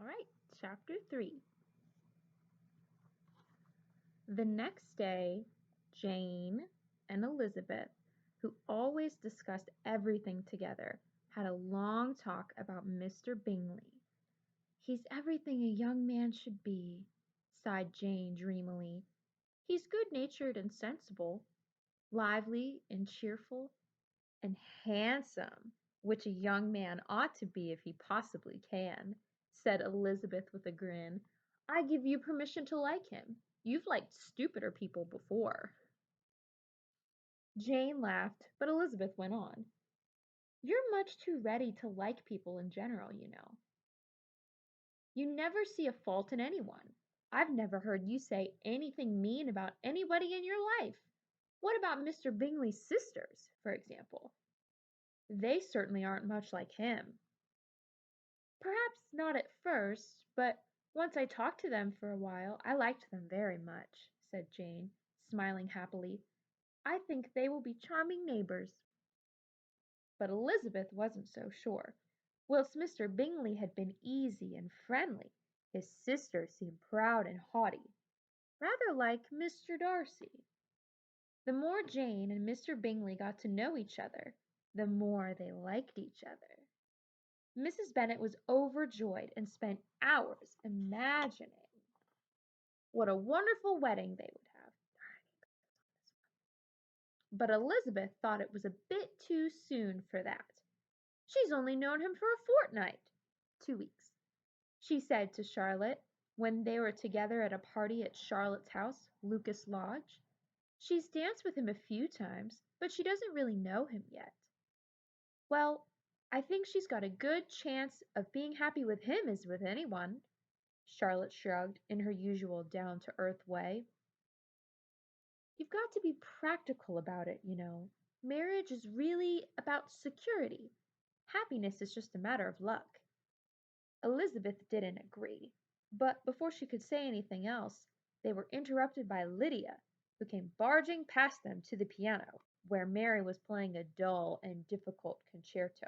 All right, chapter 3. The next day, Jane and Elizabeth, who always discussed everything together, had a long talk about Mr. Bingley. He's everything a young man should be, sighed Jane dreamily. He's good-natured and sensible, lively and cheerful, and handsome, which a young man ought to be if he possibly can, said Elizabeth with a grin. I give you permission to like him. You've liked stupider people before. Jane laughed, but Elizabeth went on. You're much too ready to like people in general, you know. You never see a fault in anyone. I've never heard you say anything mean about anybody in your life. What about Mr. Bingley's sisters, for example? They certainly aren't much like him. Perhaps not at first, but once I talked to them for a while, I liked them very much, said Jane, smiling happily. I think they will be charming neighbors. But Elizabeth wasn't so sure. Whilst Mr. Bingley had been easy and friendly, his sister seemed proud and haughty, rather like Mr. Darcy. The more Jane and Mr. Bingley got to know each other, the more they liked each other. Mrs. Bennet was overjoyed and spent hours imagining what a wonderful wedding they would have. But Elizabeth thought it was a bit too soon for that. She's only known him for a fortnight, 2 weeks, she said to Charlotte when they were together at a party at Charlotte's house, Lucas Lodge. She's danced with him a few times, but she doesn't really know him yet. Well, I think she's got a good chance of being happy with him as with anyone, Charlotte shrugged in her usual down-to-earth way. You've got to be practical about it, you know. Marriage is really about security. Happiness is just a matter of luck. Elizabeth didn't agree, but before she could say anything else, they were interrupted by Lydia, who came barging past them to the piano, where Mary was playing a dull and difficult concerto.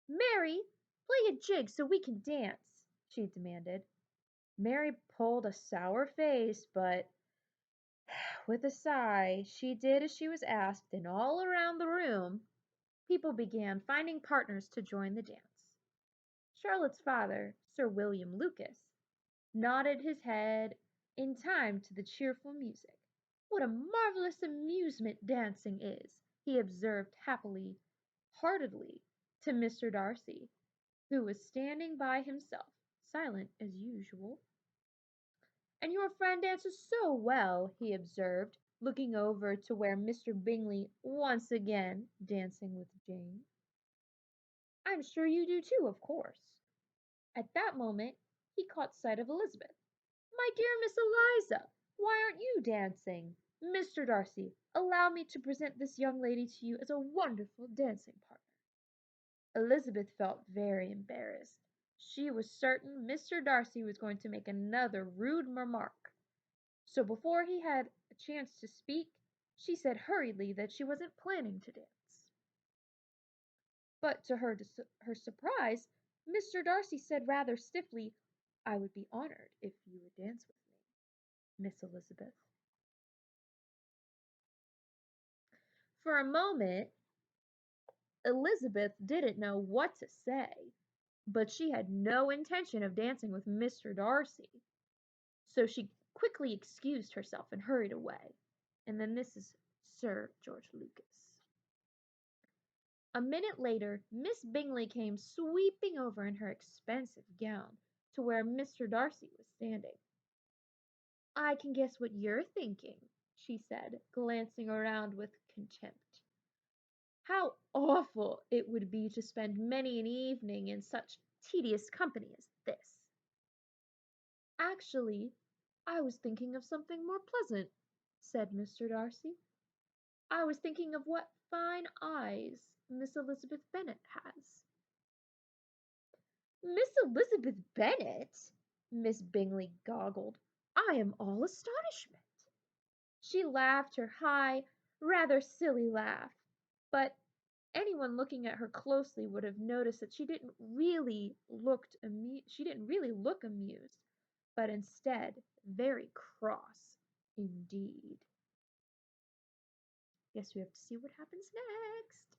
Mary, play a jig so we can dance, she demanded. Mary pulled a sour face, but with a sigh, she did as she was asked, and all around the room, people began finding partners to join the dance. Charlotte's father, Sir William Lucas, nodded his head in time to the cheerful music. What a marvelous amusement dancing is, he observed happily, heartedly, to Mr. Darcy, who was standing by himself, silent as usual. And your friend dances so well, he observed, looking over to where Mr. Bingley once again dancing with Jane. I'm sure you do too, of course. At that moment he caught sight of Elizabeth. My dear Miss Eliza, why aren't you dancing? Mr. Darcy, allow me to present this young lady to you as a wonderful dancing partner. Elizabeth felt very embarrassed. She was certain Mr. Darcy was going to make another rude remark. So before he had a chance to speak, she said hurriedly that she wasn't planning to dance. But to her surprise, Mr. Darcy said rather stiffly, I would be honored if you would dance with me, Miss Elizabeth. For a moment, Elizabeth didn't know what to say, but she had no intention of dancing with Mr. Darcy. So she quickly excused herself and hurried away. And then this is Sir George Lucas. A minute later, Miss Bingley came sweeping over in her expensive gown to where Mr. Darcy was standing. I can guess what you're thinking, she said, glancing around with contempt. How awful it would be to spend many an evening in such tedious company as this. Actually, I was thinking of something more pleasant, said Mr. Darcy. I was thinking of what fine eyes Miss Elizabeth Bennet has. Miss Elizabeth Bennet? Miss Bingley goggled. I am all astonishment. She laughed her high, rather silly laugh, but Anyone looking at her closely would have noticed that she didn't really look amused, but instead very cross indeed. Guess we have to see what happens next.